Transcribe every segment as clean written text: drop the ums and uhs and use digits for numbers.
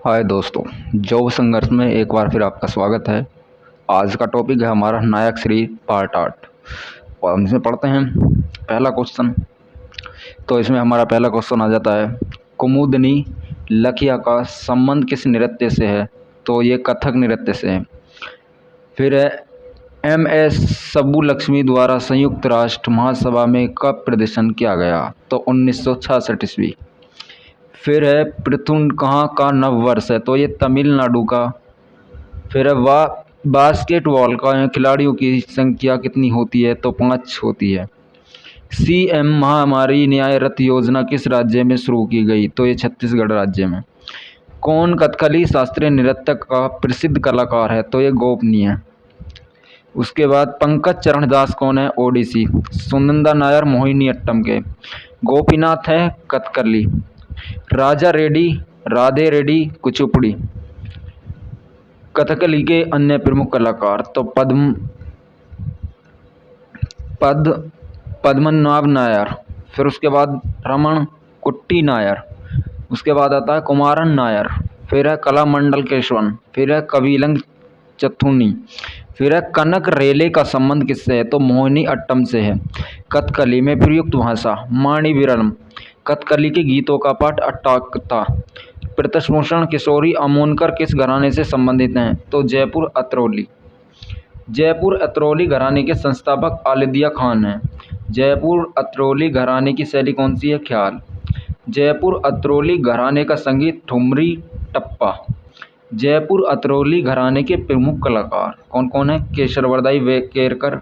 हाय दोस्तों, जॉब संघर्ष में एक बार फिर आपका स्वागत है। आज का टॉपिक है हमारा नायक श्री पार्ट 8 और हम इसमें पढ़ते हैं पहला क्वेश्चन। तो इसमें हमारा पहला क्वेश्चन आ जाता है, कुमुदनी लखिया का संबंध किस नृत्य से है? तो ये कथक नृत्य से है। फिर है एम.एस. सुब्बुलक्ष्मी द्वारा संयुक्त राष्ट्र महासभा में कब प्रदर्शन किया गया? तो 1966 ईस्वी। फिर है पृथुन कहाँ का नववर्ष है? तो ये तमिलनाडु का। फिर है बास्केटबॉल का खिलाड़ियों की संख्या कितनी होती है? तो 5 होती है। सीएम महामारी न्याय रथ योजना किस राज्य में शुरू की गई? तो ये छत्तीसगढ़ राज्य में। कौन कथकली शास्त्रीय नृत्य का प्रसिद्ध कलाकार है? तो ये गोपनीय है। उसके बाद पंकज चरण दास कौन है? ओडिसी। सुनंदा नायर मोहिनीअट्टम के। गोपीनाथ है कथकली। राजा रेड्डी, राधे रेड्डी कुचिपुड़ी। कथकली के अन्य प्रमुख कलाकार तो पद्मनाभ नायर। फिर उसके बाद रमण कुट्टी नायर। उसके बाद आता है कुमारन नायर। फिर है कलामंडल केशवन। फिर है कविलंग चथुनी। फिर है कनक रेले का संबंध किससे है? तो मोहिनी अट्टम से है। कथकली में प्रयुक्त भाषा माणी विरलम। कथकली के गीतों का पाठ अट्टाकता। प्रतिभूषण किशोरी अमोनकर किस घराने से संबंधित हैं? तो जयपुर अतरौली। जयपुर अतरौली घराने के संस्थापक आलिदिया खान हैं। जयपुर अतरौली घराने की शैली कौन सी है? ख्याल। जयपुर अतरौली घराने का संगीत ठुमरी टप्पा। जयपुर अतरौली घराने के प्रमुख कलाकार कौन कौन है? केशरवर्दाई केरकर।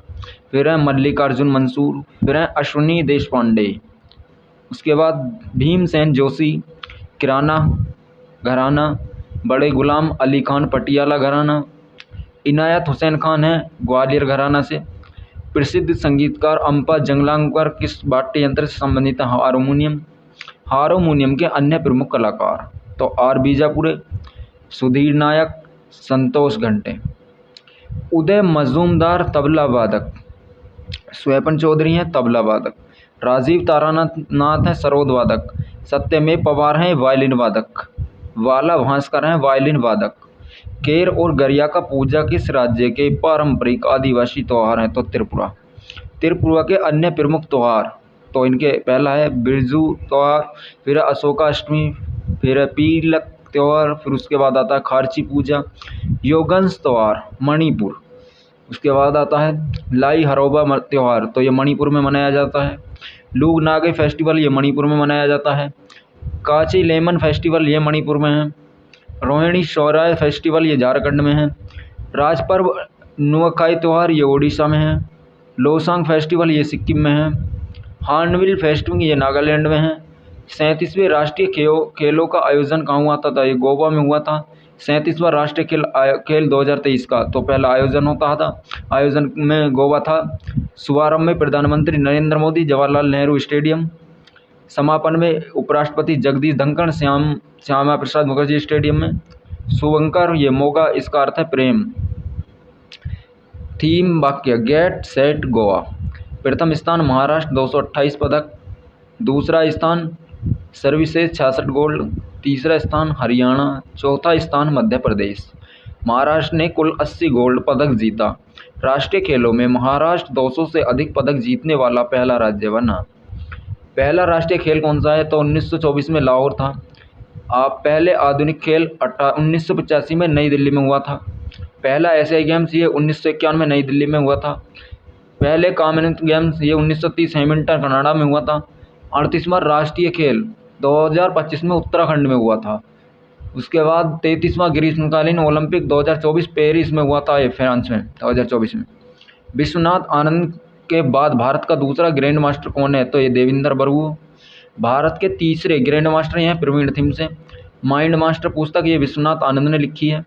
फिर है मल्लिकार्जुन मंसूर। फिर है अश्विनी देशपांडे। उसके बाद भीमसेन जोशी किराना घराना। बड़े गुलाम अली खान पटियाला घराना। इनायत हुसैन खान है ग्वालियर घराना से। प्रसिद्ध संगीतकार अम्पा जंगलांगकर किस वाद्य यंत्र से संबंधित है? हारमोनियम। हारमोनियम के अन्य प्रमुख कलाकार तो आर बीजापुरे, सुधीर नायक, संतोष घंटे। उदय मजूमदार तबला वादक। स्वपन चौधरी हैं तबला वादक। राजीव तारानाथ हैं सरोद वादक। सत्यमेव पवार हैं वायलिन वादक। वाला भास्कर हैं वायलिन वादक। केर और गरिया का पूजा किस राज्य के पारंपरिक आदिवासी त्योहार हैं? तो त्रिपुरा। त्रिपुरा के अन्य प्रमुख त्योहार तो इनके पहला है बिरजू त्योहार। फिर अशोकाष्टमी। फिर पीलक त्योहार। फिर उसके बाद आता है खारची पूजा। योगंस त्योहार मणिपुर। उसके बाद आता है लाई हरोबा त्योहार, तो ये मणिपुर में मनाया जाता है। लूग नागे फेस्टिवल ये मणिपुर में मनाया जाता है। काची लेमन फेस्टिवल ये मणिपुर में है। रोहिणी शौराय फेस्टिवल ये झारखंड में है। राजपर्व नुआखाई त्यौहार ये ओडिशा में है। लोसांग फेस्टिवल ये सिक्किम में है। हार्नबिल फेस्टिवल ये नागालैंड में है। 37वें राष्ट्रीय खेलों का आयोजन कहाँ हुआ था? ये गोवा में हुआ था। 37वां राष्ट्रीय खेल 2023 का तो पहला आयोजन होता था, आयोजन में गोवा था। शुभारंभ में प्रधानमंत्री नरेंद्र मोदी जवाहरलाल नेहरू स्टेडियम। समापन में उपराष्ट्रपति जगदीश धनखड़ श्यामा प्रसाद मुखर्जी स्टेडियम में। शुभंकर ये मोगा, इसका अर्थ है प्रेम। थीम वाक्य गेट सेट गोवा। प्रथम स्थान महाराष्ट्र 228 पदक। दूसरा स्थान सर्विसेज 66 गोल्ड। तीसरा स्थान हरियाणा। चौथा स्थान मध्य प्रदेश। महाराष्ट्र ने कुल 80 गोल्ड पदक जीता। राष्ट्रीय खेलों में महाराष्ट्र 200 से अधिक पदक जीतने वाला पहला राज्य बना। पहला राष्ट्रीय खेल कौन सा है? तो 1924 में लाहौर था। पहले आधुनिक खेल 1985 में नई दिल्ली में हुआ था। पहला एशियाई गेम्स ये 1951 में नई दिल्ली में हुआ था। पहले कॉमनवेल्थ गेम्स ये 1930 हैमिल्टन कनाडा में हुआ था। 38वां राष्ट्रीय खेल 2025 में उत्तराखंड में हुआ था। उसके बाद 33वां ग्रीष्मकालीन ओलंपिक 2024 पेरिस में हुआ था, ये फ्रांस में 2024 में। विश्वनाथ आनंद के बाद भारत का दूसरा ग्रैंड मास्टर कौन है? तो ये देविंदर बरगू। भारत के तीसरे ग्रैंड मास्टर हैं प्रवीण थिम से। माइंड मास्टर पुस्तक ये विश्वनाथ आनंद ने लिखी है।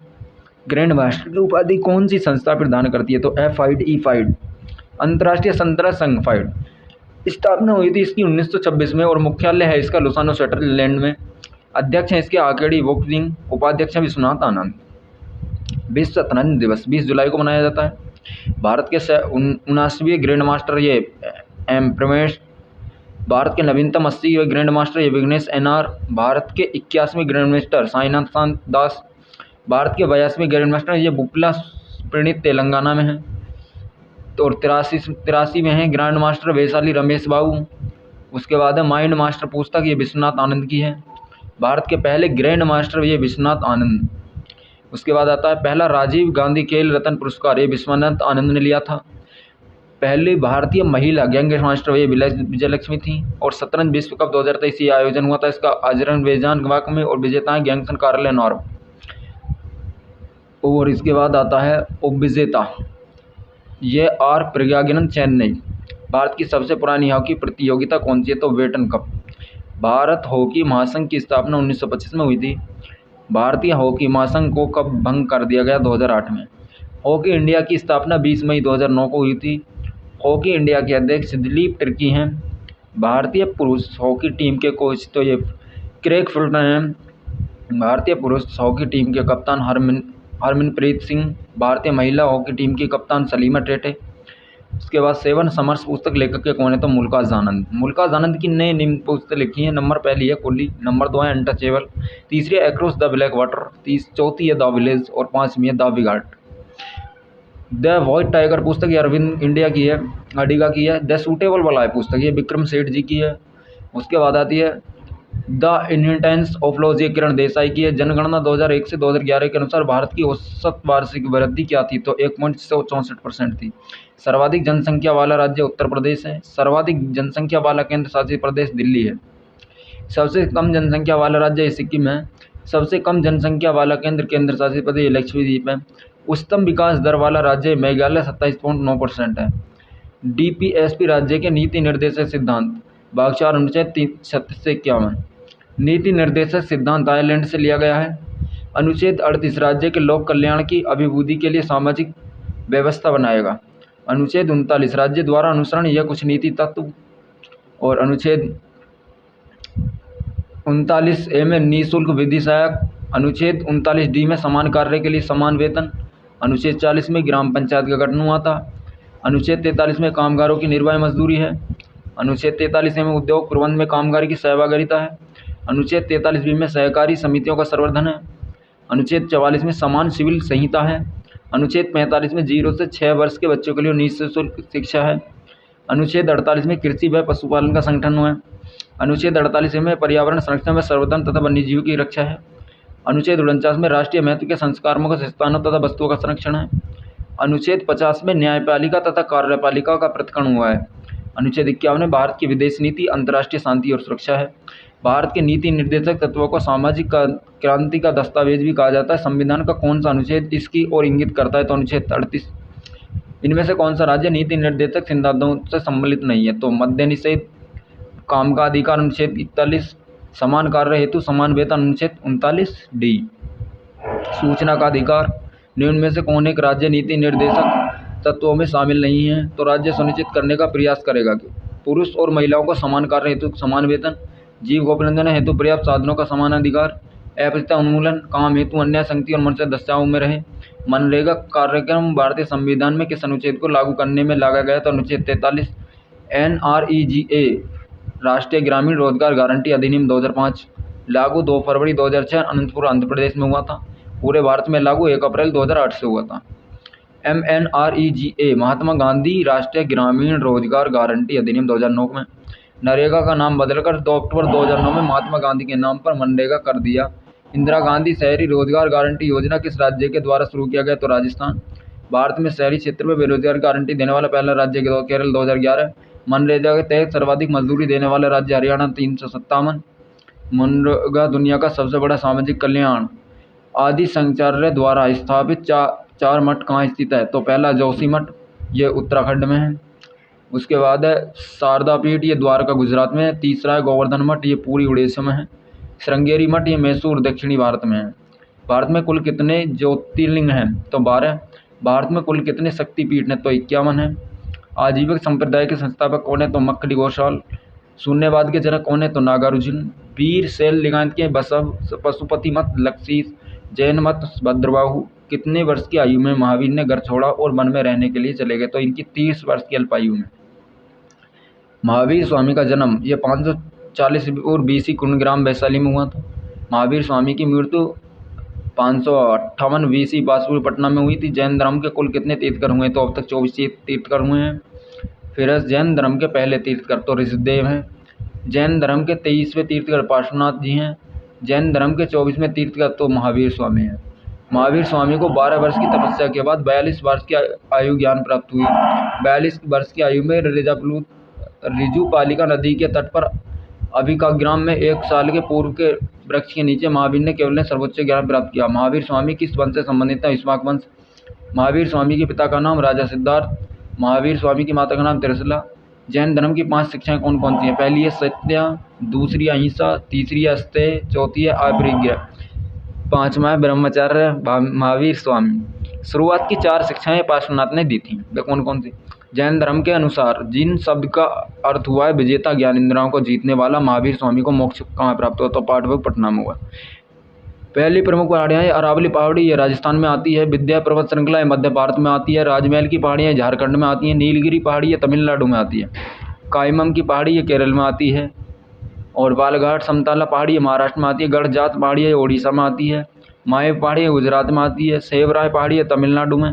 ग्रैंड मास्टर की उपाधि कौन सी संस्था प्रदान करती है? तो FIDE अंतर्राष्ट्रीय संतरा संघ फाइड। स्थापना हुई थी इसकी 1926 में और मुख्यालय है इसका लुसानो स्विट्जरलैंड में। अध्यक्ष हैं इसके आकेडी वोकजिंग। उपाध्यक्ष हैं विश्वनाथ आनंद। विश्व शतरंज दिवस 20 जुलाई को मनाया जाता है। भारत के 79वें ग्रैंड मास्टर ये प्रमेश भारत के नवीनतम 80वें ग्रैंड मास्टर ये विघ्नेश NR। भारत के 81वें ग्रैंड मास्टर साईनाथ दास। भारत के 82वें ग्रैंड मास्टर ये बुपला प्रणीत तेलंगाना में है। तो और 83 में है ग्रैंड मास्टर वैशाली रमेश बाबू। उसके बाद है माइंड मास्टर पुस्तक ये विश्वनाथ आनंद की है। भारत के पहले ग्रैंड मास्टर ये विश्वनाथ आनंद। उसके बाद आता है पहला राजीव गांधी खेल रत्न पुरस्कार, ये विश्वनाथ आनंद ने लिया था। पहली भारतीय महिला गैंग मास्टर ये विजयलक्ष्मी थी। और शतरंज विश्व कप 2023 ये आयोजन हुआ था इसका अजरबैजान में, और विजेताएं गैंगसन कार्ले नॉर्म। और इसके बाद आता है उपविजेता ये आर प्रज्ञानन चेन्नई। भारत की सबसे पुरानी हॉकी प्रतियोगिता कौन सी है, तो वेटन कप। भारत हॉकी महासंघ की स्थापना 1925 में हुई थी। भारतीय हॉकी महासंघ को कब भंग कर दिया गया, 2008 में। हॉकी इंडिया की स्थापना 20 मई 2009 को हुई थी। हॉकी इंडिया के अध्यक्ष दिलीप तिर्की हैं। भारतीय पुरुष हॉकी टीम के कोच तो ये क्रेग फुल्टन हैं। भारतीय पुरुष हॉकी टीम के कप्तान हरमनप्रीत सिंह। भारतीय महिला हॉकी टीम की कप्तान सलीमा टेटे। उसके बाद 7 समर्स पुस्तक लेखक के कौन है, तो मुल्काज आनंद। मुल्काज आनंद की नई निम्न पुस्तक लिखी है। नंबर पहली है कुली, नंबर 2 है अनटचेबल, तीसरी है अक्रॉस द ब्लैक वाटर, चौथी है द विलेज, और 5वीं है द बिगाट। द व्हाइट टाइगर पुस्तक ये अरविंद इंडिया की है, अडिगा की है। द सूटेबल वाला है पुस्तक ये विक्रम सेठ जी की है। उसके बाद आती है द इनहेरिटेंस ऑफ लॉज ये किरण देसाई की है। जनगणना 2001 से 2011 के अनुसार भारत की औसत वार्षिक वृद्धि क्या थी, तो 1.64% थी। सर्वाधिक जनसंख्या वाला राज्य उत्तर प्रदेश है। सर्वाधिक जनसंख्या वाला केंद्र शासित प्रदेश दिल्ली है। सबसे कम जनसंख्या वाला राज्य सिक्किम है। सबसे कम जनसंख्या वाला केंद्र शासित प्रदेश लक्षद्वीप है। उच्चतम विकास दर वाला राज्य मेघालय 27.9% है। DPSP राज्य के नीति निर्देशक सिद्धांत भाग 4 अनुच्छेद 36 से 51। नीति निर्देशक सिद्धांत आयरलैंड से लिया गया है। अनुच्छेद 38 राज्य के लोक कल्याण की अभिवृद्धि के लिए सामाजिक व्यवस्था बनाएगा। अनुच्छेद 39 राज्य द्वारा अनुसरण यह कुछ नीति तत्व। और अनुच्छेद 39A में निःशुल्क विधि सहायक। अनुच्छेद 39D में समान कार्य के लिए समान वेतन। अनुच्छेद 40 में ग्राम पंचायत का गठन हुआ था। अनुच्छेद 43 में कामगारों की निर्वाह मजदूरी है। अनुच्छेद 43A में उद्योग प्रबंध में कामगार की सहभागिता है। अनुच्छेद 43B में सहकारी समितियों का संवर्धन है। अनुच्छेद 44 में समान सिविल संहिता है। अनुच्छेद 45 में 0 से 6 वर्ष के बच्चों के लिए निःशुल्क शिक्षा है। अनुच्छेद 48 में कृषि व पशुपालन का संगठन है। अनुच्छेद 48 में पर्यावरण संरक्षण व सर्वधर्म तथा वन्यजीव की रक्षा है। अनुच्छेद 49 में राष्ट्रीय महत्व के संस्कारों का स्थानों तथा वस्तुओं का संरक्षण है। अनुच्छेद 50 में न्यायपालिका तथा कार्यपालिका का पृथक्करण हुआ है। अनुच्छेद 51 में भारत की विदेश नीति अंतर्राष्ट्रीय शांति और सुरक्षा है। भारत के नीति निर्देशक तत्वों को सामाजिक क्रांति का दस्तावेज भी कहा जाता है। संविधान का कौन सा अनुच्छेद इसकी ओर इंगित करता है, तो अनुच्छेद 38। इनमें से कौन सा राज्य नीति निर्देशक सिद्धांतों से सम्मिलित नहीं है, तो मद्य निषेध। काम का अधिकार अनुच्छेद 41। समान कार्य हेतु समान वेतन अनुच्छेद 39D। सूचना का अधिकार। निम्न में से कौन एक राज्य नीति निर्देशक तत्वों में शामिल नहीं है, तो राज्य सुनिश्चित करने का प्रयास करेगा कि पुरुष और महिलाओं को समान कार्य हेतु समान वेतन, जीव गोपनीयता हेतु पर्याप्त साधनों का समान अधिकार, अपहृता उन्मूलन, काम हेतु अन्याय संगति और मनुष्य दशाओं में रहे। मनरेगा कार्यक्रम भारतीय संविधान में किस अनुच्छेद को लागू करने में लाया गया, तो अनुच्छेद 43। NREGA राष्ट्रीय ग्रामीण रोजगार गारंटी अधिनियम 2005 लागू 2 फरवरी 2006 अनंतपुर आंध्र प्रदेश में हुआ था। पूरे भारत में लागू 1 अप्रैल 2008 से हुआ था। MNREGA महात्मा गांधी राष्ट्रीय ग्रामीण रोजगार गारंटी अधिनियम 2009 में। नरेगा का नाम बदलकर 2 अक्टूबर 2009 में महात्मा गांधी के नाम पर मनरेगा कर दिया। इंदिरा गांधी शहरी रोजगार गारंटी योजना किस राज्य के द्वारा शुरू किया गया, तो राजस्थान। भारत में शहरी क्षेत्र में बेरोजगार गारंटी देने वाला पहला राज्य केरल 2011। मनरेगा के तहत सर्वाधिक मजदूरी देने वाला राज्य हरियाणा 357। मनरेगा दुनिया का सबसे बड़ा सामाजिक कल्याण आदि शंकराचार्य द्वारा स्थापित 4 मठ कहाँ स्थित है, तो पहला जोशी मठ ये उत्तराखंड में है। उसके बाद है शारदा पीठ ये द्वारका गुजरात में है। तीसरा है गोवर्धन मठ ये पूरी उड़ीसा में है। श्रृंगेरी मठ ये मैसूर दक्षिणी भारत में है। भारत में कुल कितने ज्योतिर्लिंग हैं, तो 12। भारत में कुल कितने शक्तिपीठ हैं, तो 51 है। आजीविक संप्रदाय के संस्थापक कौन है, तो मक्कली घोषाल। शून्यवाद के जनक कौन है, तो नागार्जुन। वीर शैल लिगांत के बसव पशुपति मत लक्षीस। जैन मत भद्रबाहु। कितने वर्ष की आयु में महावीर ने घर छोड़ा और वन में रहने के लिए चले गए, तो इनकी 30 वर्ष की अल्पायु में। महावीर स्वामी का जन्म ये 540 और BC कुंडग्राम वैशाली में हुआ था। महावीर स्वामी की मृत्यु 558 BC बासुरी पटना में हुई थी। जैन धर्म के कुल कितने तीर्थकर हुए? तो अब तक 24 तीर्थकर हुए हैं। फिर जैन धर्म के पहले तीर्थकर तो ऋषिदेव हैं। जैन धर्म के 23वें तीर्थकर पार्श्वनाथ जी हैं। जैन धर्म के 24वें तीर्थकर तो महावीर स्वामी हैं। महावीर स्वामी को 12 वर्ष की तपस्या के बाद 42 वर्ष की आयु ज्ञान प्राप्त हुई। 42 वर्ष की आयु में रिजुपालिका नदी के तट पर अभिकाग्राम में 1 साल के पूर्व के वृक्ष के नीचे महावीर ने केवल सर्वोच्च ज्ञान प्राप्त किया। महावीर स्वामी किस वंश से संबंधित है? इक्ष्वाकु वंश। महावीर स्वामी के पिता का नाम राजा सिद्धार्थ। महावीर स्वामी की माता का नाम त्रिशला। जैन धर्म की 5 शिक्षाएं कौन कौन सी हैं? पहली है सत्य, दूसरी अहिंसा, तीसरी है अस्तेय, चौथी है अपरिग्रह, 5वां है ब्रह्मचर्य। महावीर स्वामी शुरुआत की 4 शिक्षाएं पार्श्वनाथ ने दी थी। वे कौन कौन सी? जैन धर्म के अनुसार जिन शब्द का अर्थ हुआ है विजेता, ज्ञान इंद्रियों को जीतने वाला, महावीर स्वामी को मोक्ष कहाँ प्राप्त हुआ? तो पाटवक पटना में हुआ। पहली प्रमुख पहाड़ियाँ है अरावली पहाड़ी, ये राजस्थान में आती है। विंध्य पर्वत श्रृंखला मध्य भारत में आती है। राजमहल की पहाड़ियाँ झारखंड में आती हैं। नीलगिरी पहाड़ी ये तमिलनाडु में आती है। कायमम की पहाड़ी ये केरल में आती है। और बालघाट समताला पहाड़ी ये महाराष्ट्र में आती है। गढ़जात पहाड़ी ये ओडिशा में आती है। माए पहाड़ी ये गुजरात में आती है। सेवराय पहाड़ी ये तमिलनाडु में।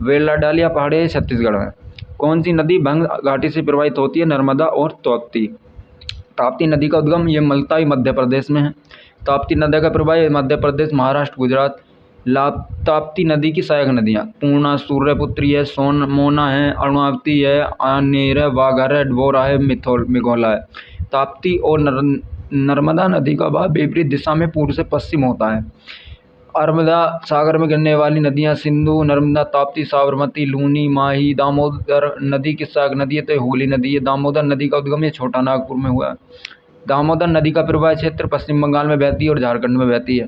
वेलाडालिया पहाड़ी ये छत्तीसगढ़ में। कौन सी नदी भंग घाटी से प्रवाहित होती है? नर्मदा और ताप्ती। ताप्ती नदी का उद्गम ये मल्ताई मध्य प्रदेश में है। ताप्ती नदी का प्रवाह मध्य प्रदेश, महाराष्ट्र, गुजरात। ताप्ती नदी की सहायक नदियाँ पूर्णा, सूर्यपुत्री है, सोनमोना है, अरुणावती है, आनेर है, वाघर है, डबोरा है, मिघोला है। ताप्ती और नर्मदा नदी का बहाव विपरीत दिशा में पूर्व से पश्चिम होता है। नर्मदा सागर में गिरने वाली नदियाँ सिंधु, नर्मदा, ताप्ती, साबरमती, लूनी, माही। दामोदर नदी की सहायक नदी है तो हुगली नदी है। दामोदर नदी का उद्गम ये छोटा नागपुर में हुआ है। दामोदर नदी का प्रवाह क्षेत्र पश्चिम बंगाल में बहती है और झारखंड में बहती है।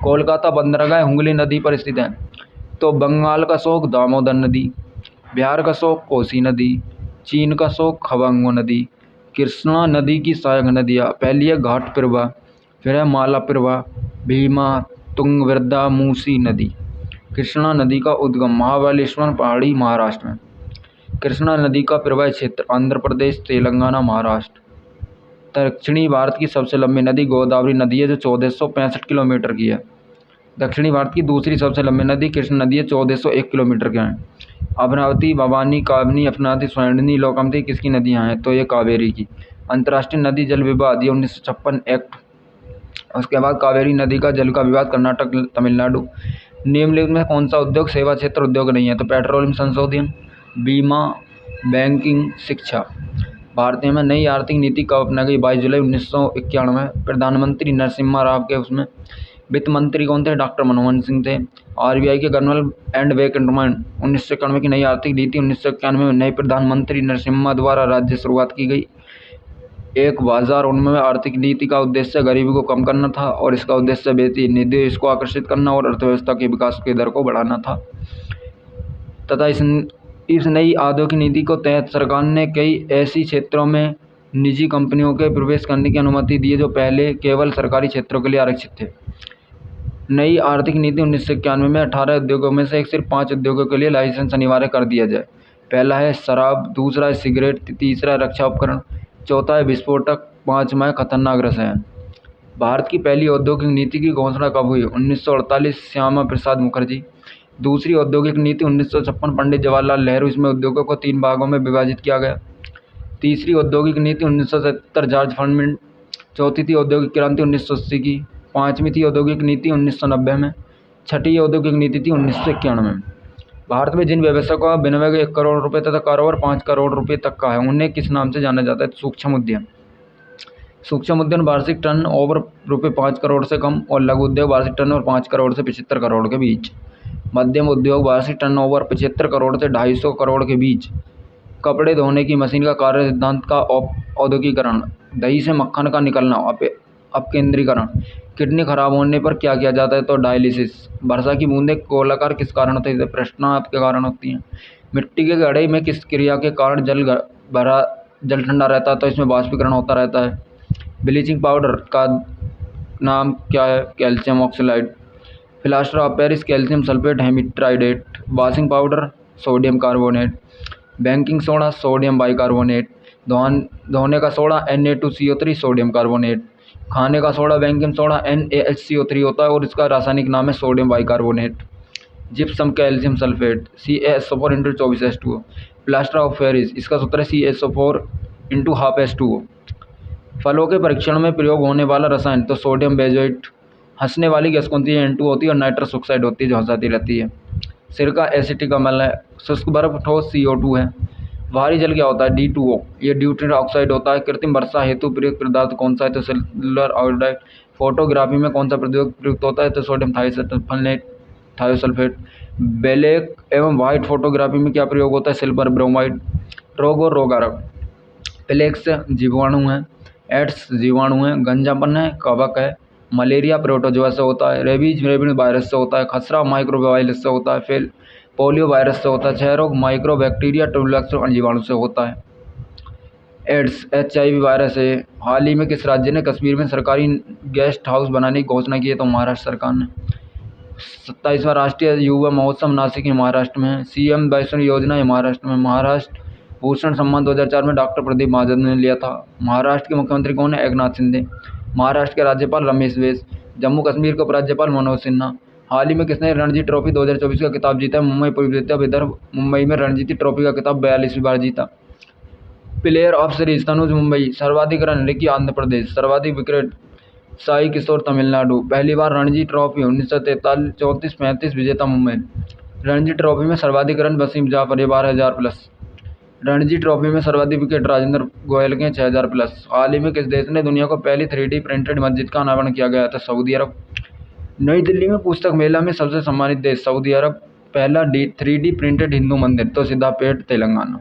कोलकाता बंदरगाह हुगली नदी पर स्थित है। तो बंगाल का शोक दामोदर नदी, बिहार का शोक कोसी नदी, चीन का शोक खबंगो नदी। कृष्णा नदी की सहायक नदियाँ पहली है घाट प्रवाह, फिर है माला प्रवाह, भीमा, तुंगभद्रा, मूसी नदी। कृष्णा नदी का उद्गम महाबलेश्वर पहाड़ी महाराष्ट्र में। कृष्णा नदी का प्रवाह क्षेत्र आंध्र प्रदेश, तेलंगाना, महाराष्ट्र। दक्षिणी भारत की सबसे लंबी नदी गोदावरी नदी है जो 1465 किलोमीटर की है। दक्षिणी भारत की दूसरी सबसे लंबी नदी कृष्ण नदी है, 1401 किलोमीटर के हैं। अमरावती, भवानी, काबनी, अफनाती, स्वर्णी, लोकमती किसकी नदियाँ हैं? तो ये कावेरी की। अंतर्राष्ट्रीय नदी जल विवाद ये 1956 एक्ट। उसके बाद कावेरी नदी का जल का विवाद कर्नाटक, तमिलनाडु। निम्नलिखित में कौन सा उद्योग सेवा क्षेत्र उद्योग नहीं है? तो पेट्रोलियम संशोधन, बीमा, बैंकिंग, शिक्षा। भारतीय में नई आर्थिक नीति कब अपनाई गई? 22 जुलाई 1991। प्रधानमंत्री नरसिम्हा राव के उसमें। वित्त मंत्री कौन थे? डॉक्टर मनमोहन सिंह थे। RBI के गवर्नर एंड वेकनमेंट 1991 की नई आर्थिक नीति 1991 में नए प्रधानमंत्री नरसिम्हा द्वारा राज्य शुरुआत की गई। एक बाजार उनमें आर्थिक नीति का उद्देश्य गरीबी को कम करना था और इसका उद्देश्य विदेशी निवेश को आकर्षित करना और अर्थव्यवस्था के विकास की दर को बढ़ाना था। तथा इस नई औद्योगिक नीति को तहत सरकार ने कई ऐसी क्षेत्रों में निजी कंपनियों के प्रवेश करने की अनुमति दी जो पहले केवल सरकारी क्षेत्रों के लिए आरक्षित थे। नई आर्थिक नीति 1991 में 18 उद्योगों में से सिर्फ 5 उद्योगों के लिए लाइसेंस अनिवार्य कर दिया जाए। पहला है शराब, दूसरा है सिगरेट, तीसरा है रक्षा उपकरण, चौथा है विस्फोटक, 5वां है खतरनाक रसायन। भारत की पहली औद्योगिक नीति की घोषणा कब हुई? 1948, श्यामा प्रसाद मुखर्जी। दूसरी औद्योगिक नीति 1956, पंडित जवाहरलाल नेहरू। इसमें उद्योगों को 3 भागों में विभाजित किया गया। तीसरी औद्योगिक नीति 1970, जॉर्ज फर्नांडिस। चौथी थी औद्योगिक क्रांति 1980 की। 5वीं थी औद्योगिक नीति 1990 में। छठी औद्योगिक नीति थी 1991 में। भारत में जिन व्यवसायों का विनिमय 1 करोड़ रुपये तथा कारोबार 5 करोड़ रुपये तक का है उन्हें किस नाम से जाना जाता है? सूक्ष्म उद्यम। सूक्ष्म उद्यम वार्षिक टर्न ओवर ₹5 करोड़ से कम और लघु उद्योग वार्षिक टर्न ओवर 5 करोड़ से 75 करोड़ के बीच। मध्यम उद्योग वार्षिक टर्न ओवर 75 करोड़ से 250 करोड़ के बीच। कपड़े धोने की मशीन का कार्य सिद्धांत का औद्योगिकरण। दही से मक्खन का निकलना, अपकेंद्रीकरण। किडनी खराब होने पर क्या किया जाता है? तो डायलिसिस। वर्षा की बूंदें गोलाकार किस कारण होती है? प्रश्नार्थ के कारण होती हैं। मिट्टी के घड़े में किस क्रिया के कारण जल ठंडा रहता है? तो इसमें वाष्पीकरण होता रहता है। ब्लीचिंग पाउडर का नाम क्या है? Calcium oxalate. Plaster of Paris calcium sulphate hemihydrate. Washing powder sodium carbonate. Baking soda sodium bicarbonate. धोने का सोडा Na2CO3 सोडियम कार्बोनेट। खाने का सोडा बेकिंग सोडा NaHCO3 होता है और इसका रासायनिक नाम है sodium bicarbonate. Gypsum calcium sulphate CaSO4 × 24H2O। Plaster of Paris, इसका सूत्र है CaSO4 × 12H2O। फलों के परीक्षण में प्रयोग होने वाला रसायन तो सोडियम बेंजोएट। हंसने वाली गैस कौन सी है? N2 होती है और नाइट्रस ऑक्साइड होती है जो हंसाती रहती है। सिरका एसिटिक अम्ल है। शुष्क बर्फ ठोस CO2 है। भारी जल क्या होता है? D2O, ये ड्यूटेरियम ऑक्साइड होता है। कृत्रिम वर्षा हेतु प्रयुक्त पदार्थ कौन सा है? तो सिल्वर आयोडाइड। फोटोग्राफी में कौन सा प्रयुक्त होता है? तो सोडियम थायोसल्फेट। ब्लैक एवं व्हाइट फोटोग्राफी में क्या प्रयोग होता है? Silver bromide. रोग और रोगाणु, प्लेक्स जीवाणु है, एड्स जीवाणु है, गंजापन है, कवक है, मलेरिया प्रोटोजोआ से होता है, रेबीज वायरस से होता है, खसरा माइक्रोवायरस से होता है, फिर पोलियो वायरस से होता है, क्षय रोग माइक्रोबैक्टीरिया ट्यूबरकुलोसिस जीवाणु से होता है। एड्स HIV वायरस है। हाल ही में किस राज्य ने कश्मीर में सरकारी गेस्ट हाउस बनाने की घोषणा की है? तो महाराष्ट्र सरकार ने। 27वां राष्ट्रीय युवा महोत्सव नासिक है, महाराष्ट्र में है। CM वैष्णो योजना है, महाराष्ट्र में। महाराष्ट्र भूषण सम्मान 2004 में डॉक्टर प्रदीप महाजन ने लिया था। महाराष्ट्र के मुख्यमंत्री कौन है? एकनाथ शिंदे। महाराष्ट्र के राज्यपाल रमेश बैस। जम्मू कश्मीर के उपराज्यपाल मनोज सिन्हा। हाल ही में किसने रणजी ट्रॉफी 2024 का खिताब जीता? मुंबई पूर्व विदर्भ मुंबई में रणजी ट्रॉफी का खिताब 42वीं बार जीता। Player of series Tanuj Mumbai. सर्वाधिक रन रिकी आंध्र प्रदेश। सर्वाधिक विकेट साई किशोर तमिलनाडु। पहली बार रणजी ट्रॉफी 1943, 34, 35 विजेता मुंबई। रणजी ट्रॉफी में सर्वाधिक रन वसीम जाफर, ये 12,000+। रणजी ट्रॉफी में सर्वाधिक विकेट राजेंद्र गोयल के 6,000+। हाल ही में किस देश ने दुनिया को पहली 3D प्रिंटेड मस्जिद का अनावरण किया गया था? सऊदी अरब। नई दिल्ली में पुस्तक मेला में सबसे सम्मानित देश? सऊदी अरब। पहला 3D प्रिंटेड हिंदू मंदिर तो सिद्धापेट तेलंगाना।